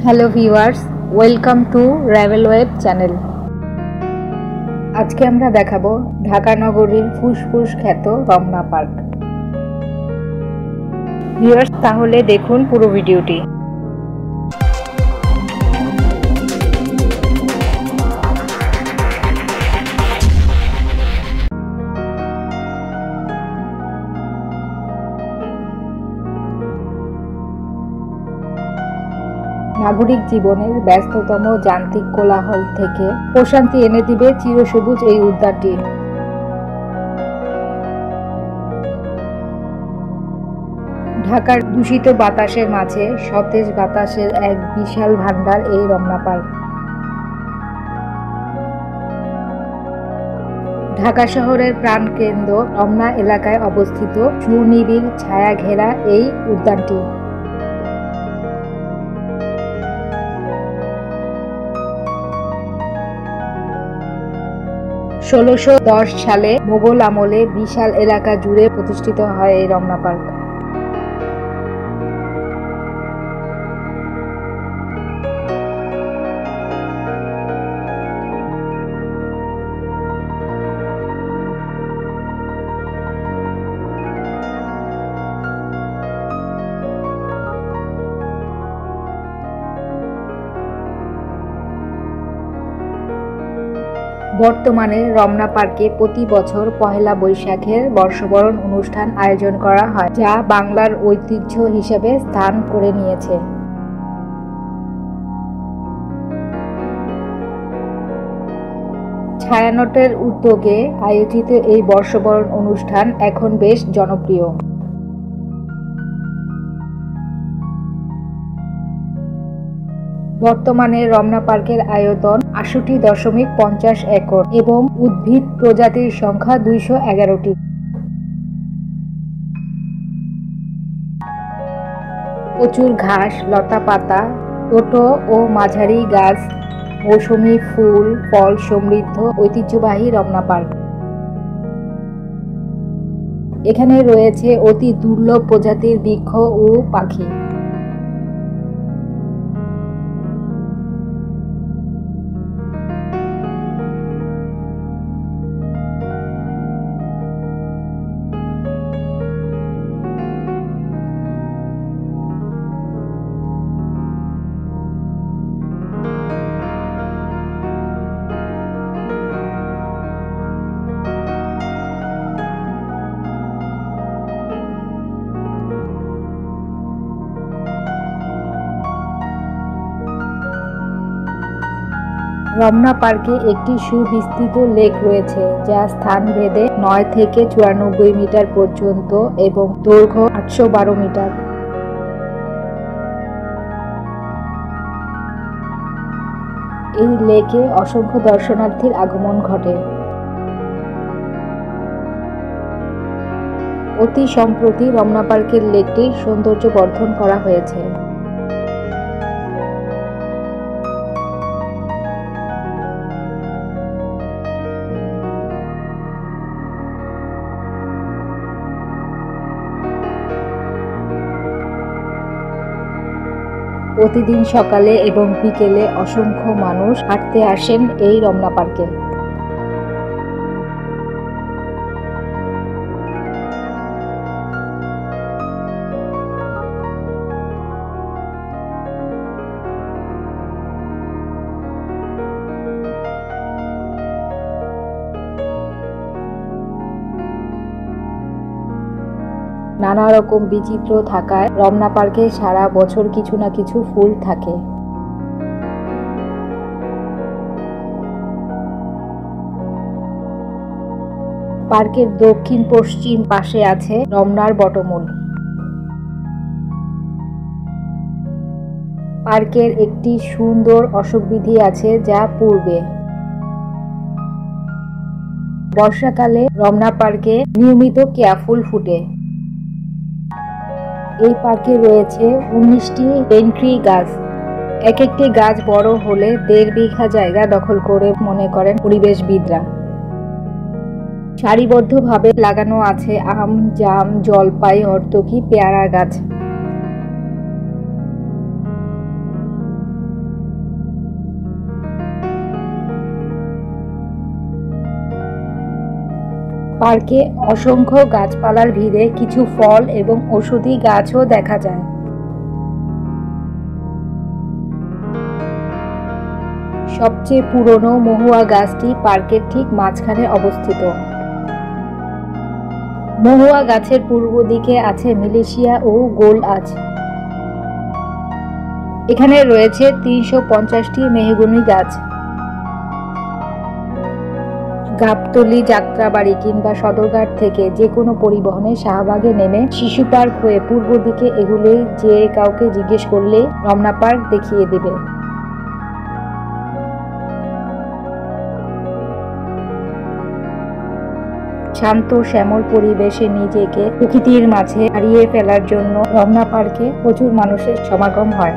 Hello viewers, welcome to ravel web channel. আজকে আমরা দেখাবো ঢাকা নগরীর ফুসফুস খ্যাত রমনা পার্ক। ভিউয়ার্স, তাহলে দেখুন পুরো ভিডিওটি। নাগরিক জীবনের ব্যস্ততম যান্ত্রিক কোলাহল থেকে প্রশান্তি এনে দিবে চিরসবুজ এই উদ্যানটি। ঢাকার দূষিত বাতাসের মাঝে সতেজ বাতাসের এক বিশাল ভান্ডার এই রমনা পার্ক। ঢাকা শহরের প্রাণকেন্দ্র রমনা এলাকায় অবস্থিত সুনিবিড় ছায়া ঘেরা এই উদ্যানটি ১৬১০ সালে মোগল আমলে বিশাল এলাকা জুড়ে প্রতিষ্ঠিত হয় এই রমনা পার্ক। বর্তমানে রমনা পার্কে প্রতি বছর পহেলা বৈশাখের বর্ষবরণ অনুষ্ঠান আয়োজন করা হয়, যা বাংলার ঐতিহ্য হিসেবে স্থান করে নিয়েছে। ছায়ানটের উদ্যোগে আয়োজিত এই বর্ষবরণ অনুষ্ঠান এখন বেশ জনপ্রিয়। বর্তমানে রমনা পার্কের আয়তন ৬৮.৫০ একর এবং উদ্ভিদ প্রজাতির সংখ্যা ২১১টি। প্রচুর ঘাস, লতাপাতা, ছোট ও মাঝারি গাছ, মৌসুমী ফুল, ফল সমৃদ্ধ ঐতিহ্যবাহী রমনা পার্ক। এখানে রয়েছে অতি দুর্লভ প্রজাতির বৃক্ষ ও পাখি। রমনা পার্কে একটি সুবিস্তৃত লেক রয়েছে, যা স্থানভেদে ৯ থেকে ৯৪ মিটার পর্যন্ত এবং দৈর্ঘ্য ৮১২ মিটার। এই লেকে অসংখ্য দর্শনার্থীর আগমন ঘটে। অতি সম্প্রতি রমনা পার্কের লেকটির সৌন্দর্য বর্ধন করা হয়েছে। প্রতিদিন সকালে এবং বিকেলে অসংখ্য মানুষ হাঁটতে আসেন এই রমনা পার্কে। নানা রকম বিচিত্র থাকায় রমনা পার্কে সারা বছর কিছু না কিছু ফুল থাকে। পার্কের দক্ষিণ পশ্চিম পাশে আছে রমনার বটমূল। পার্কের একটি সুন্দর অশোকবীথি আছে, যা পূর্বে। বর্ষাকালে রমনা পার্কে নিয়মিত কেয়া ফুল ফুটে। এই পার্কে রয়েছে ১৯টি পেন্ট্রি গাছ। এক একটি গাছ বড় হলে ১.৫ বিঘা জায়গা দখল করে মনে করেন পরিবেশবিদরা। সারিবদ্ধভাবে লাগানো আছে আম, জাম, জলপাই, হর্তকি, পেয়ারা গাছ। পার্কে অসংখ্য গাছপালার ভিড়ে কিছু ফল এবং ঔষধি গাছও দেখা যায়। সবচেয়ে পুরনো মহুয়া গাছটি পার্কের ঠিক মাঝখানে অবস্থিত। মহুয়া গাছের পূর্ব দিকে আছে মিলেশিয়া ও গোল আঁচ। এখানে রয়েছে ৩৫০টি মেহগনি গাছ। গাবতলী, যাত্রাবাড়ি কিংবা সদরঘাট থেকে যে কোনো পরিবহনে শাহবাগে নেমে শিশু পার্ক হয়ে পূর্ব দিকে এগুলেই যে কাউকে জিজ্ঞেস করলে রমনা পার্ক দেখিয়ে দেবে। শান্ত শ্যামল পরিবেশে নিজেকে প্রকৃতির মাঝে হারিয়ে ফেলার জন্য রমনা পার্কে প্রচুর মানুষের সমাগম হয়।